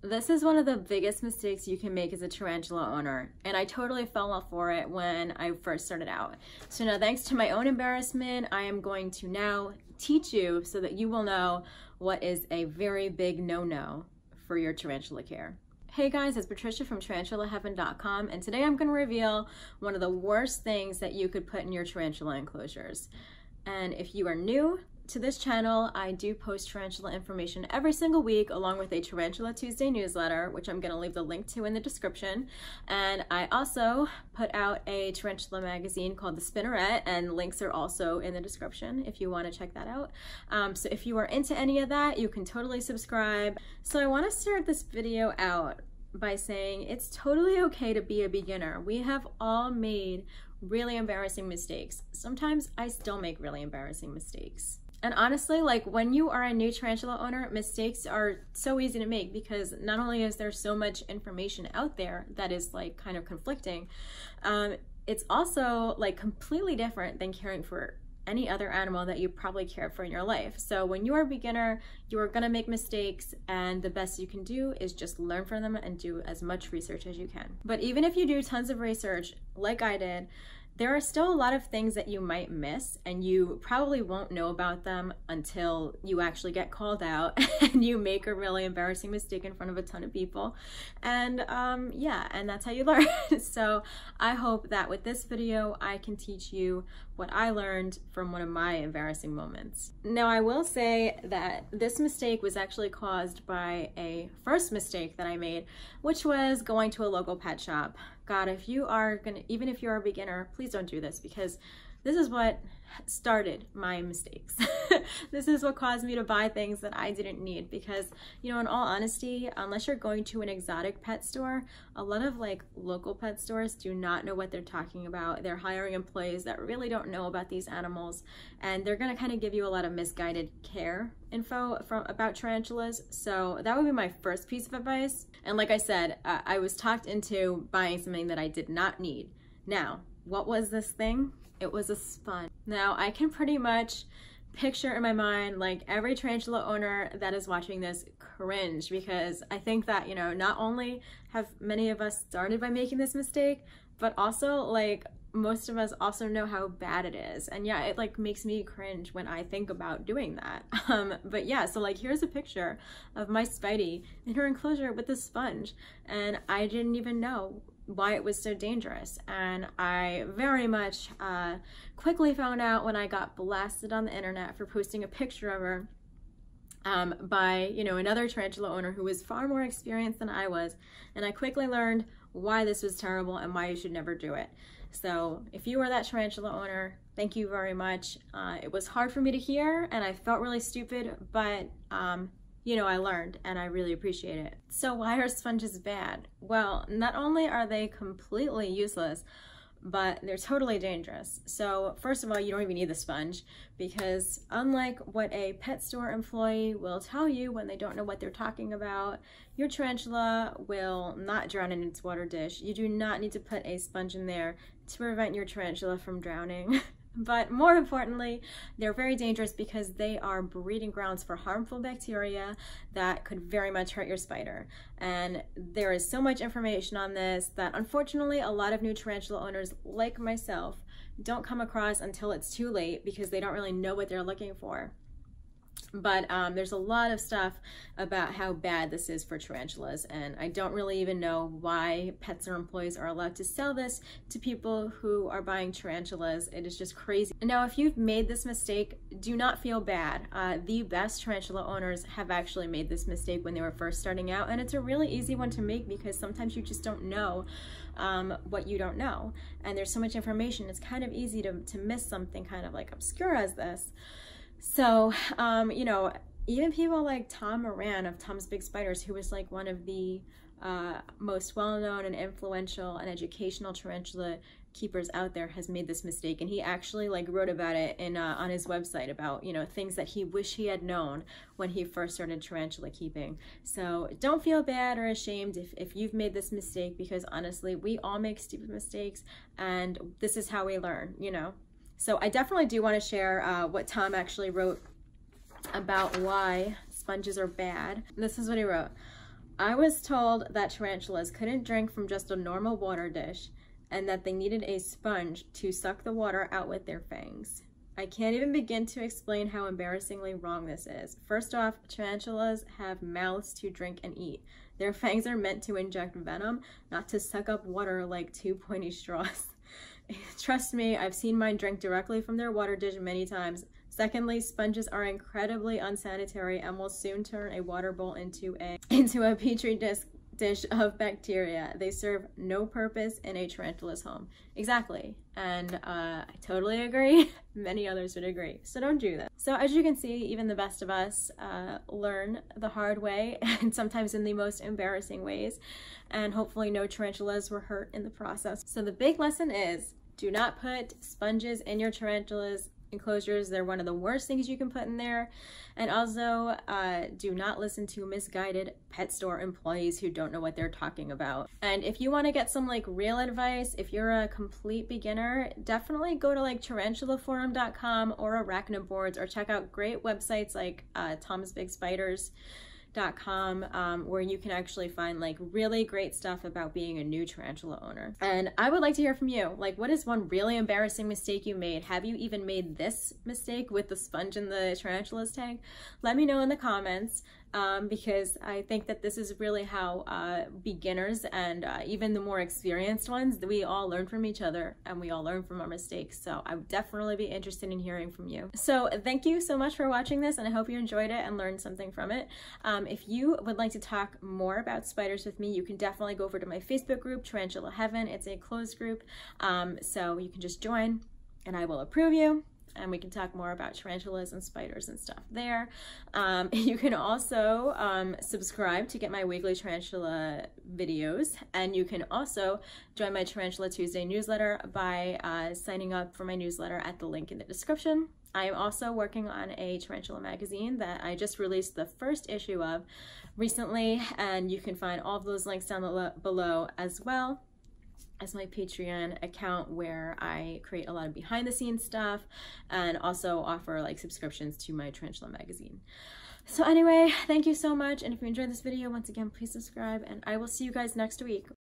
This is one of the biggest mistakes you can make as a tarantula owner, and I totally fell for it when I first started out. So now, thanks to my own embarrassment, I am going to now teach you so that you will know what is a very big no-no for your tarantula care. Hey guys, it's Patricia from TarantulaHeaven.com, and today I'm going to reveal one of the worst things that you could put in your tarantula enclosures. And if you are new to this channel, I do post tarantula information every single week, along with a Tarantula Tuesday newsletter, which I'm going to leave the link to in the description. And I also put out a tarantula magazine called The Spinneret, and links are also in the description if you want to check that out. So if you are into any of that, you can totally subscribe. So I want to start this video out by saying it's totally okay to be a beginner. We have all made really embarrassing mistakes. Sometimes I still make really embarrassing mistakes. And honestly, like when you are a new tarantula owner, mistakes are so easy to make because not only is there so much information out there that is like kind of conflicting, it's also like completely different than caring for any other animal that you probably cared for in your life. So when you are a beginner, you are gonna make mistakes, and the best you can do is just learn from them and do as much research as you can. But even if you do tons of research, like I did, there are still a lot of things that you might miss, and you probably won't know about them until you actually get called out and you make a really embarrassing mistake in front of a ton of people. And yeah, and that's how you learn. So I hope that with this video, I can teach you what I learned from one of my embarrassing moments. Now, I will say that this mistake was actually caused by a first mistake that I made, which was going to a local pet shop. God, if you are even if you're a beginner, please don't do this, because this is what started my mistakes. This is what caused me to buy things that I didn't need, because, you know, in all honesty, unless you're going to an exotic pet store, a lot of like local pet stores do not know what they're talking about. They're hiring employees that really don't know about these animals, and they're gonna kind of give you a lot of misguided care info about tarantulas. So that would be my first piece of advice. And like I said, I was talked into buying something that I did not need. Now, what was this thing? It was a sponge. Now, I can pretty much picture in my mind like every tarantula owner that is watching this cringe, because I think that, you know, not only have many of us started by making this mistake, but also like most of us also know how bad it is. And yeah, it like makes me cringe when I think about doing that. But yeah, so like here's a picture of my Spidey in her enclosure with the sponge, and I didn't even know why it was so dangerous. And I very much quickly found out when I got blasted on the internet for posting a picture of her by, you know, another tarantula owner who was far more experienced than I was. And I quickly learned why this was terrible and why you should never do it. So if you are that tarantula owner, thank you very much. It was hard for me to hear, and I felt really stupid, but you know, I learned, and I really appreciate it. So why are sponges bad? Well, not only are they completely useless, but they're totally dangerous. So first of all, you don't even need the sponge, because unlike what a pet store employee will tell you when they don't know what they're talking about, your tarantula will not drown in its water dish. You do not need to put a sponge in there to prevent your tarantula from drowning. But more importantly, they're very dangerous because they are breeding grounds for harmful bacteria that could very much hurt your spider. And there is so much information on this that unfortunately a lot of new tarantula owners like myself don't come across until it's too late, because they don't really know what they're looking for. But there's a lot of stuff about how bad this is for tarantulas, and I don't really even know why pets or employees are allowed to sell this to people who are buying tarantulas. It is just crazy. Now, if you've made this mistake, do not feel bad. The best tarantula owners have actually made this mistake when they were first starting out, and it's a really easy one to make because sometimes you just don't know what you don't know, and there's so much information. It's kind of easy to miss something kind of like obscure as this. So, you know, even people like Tom Moran of Tom's Big Spiders, who was like one of the most well-known and influential and educational tarantula keepers out there, has made this mistake. And he actually like wrote about it in on his website about, you know, things that he wished he had known when he first started tarantula keeping. So don't feel bad or ashamed if you've made this mistake, because honestly, we all make stupid mistakes, and this is how we learn, you know. So I definitely do want to share what Tom actually wrote about why sponges are bad. This is what he wrote. I was told that tarantulas couldn't drink from just a normal water dish and that they needed a sponge to suck the water out with their fangs. I can't even begin to explain how embarrassingly wrong this is. First off, tarantulas have mouths to drink and eat. Their fangs are meant to inject venom, not to suck up water like two pointy straws. Trust me, I've seen mine drink directly from their water dish many times. Secondly, sponges are incredibly unsanitary and will soon turn a water bowl into a petri dish of bacteria. They serve no purpose in a tarantula's home. Exactly. And I totally agree. Many others would agree. So don't do that. So as you can see, even the best of us learn the hard way and sometimes in the most embarrassing ways. And hopefully no tarantulas were hurt in the process. So the big lesson is, do not put sponges in your tarantulas enclosures. They're one of the worst things you can put in there. And also do not listen to misguided pet store employees who don't know what they're talking about. And if you want to get some like real advice, if you're a complete beginner, definitely go to like tarantulaforum.com or Arachnoboards, or check out great websites like ThomasBigSpiders.com, where you can actually find like really great stuff about being a new tarantula owner. And I would like to hear from you. Like, what is one really embarrassing mistake you made? Have you even made this mistake with the sponge in the tarantula's tank? Let me know in the comments, because I think that this is really how beginners and even the more experienced ones, we all learn from each other and we all learn from our mistakes. So I would definitely be interested in hearing from you. So thank you so much for watching this, and I hope you enjoyed it and learned something from it. If you would like to talk more about spiders with me, you can definitely go over to my Facebook group, Tarantula Heaven. It's a closed group, so you can just join and I will approve you, and we can talk more about tarantulas and spiders and stuff there. You can also subscribe to get my weekly tarantula videos, and you can also join my Tarantula Tuesday newsletter by signing up for my newsletter at the link in the description. I am also working on a tarantula magazine that I just released the first issue of recently, and you can find all of those links down below, as well as my Patreon account, where I create a lot of behind the scenes stuff and also offer like subscriptions to my tarantula magazine. So anyway, thank you so much, and if you enjoyed this video, once again, please subscribe, and I will see you guys next week.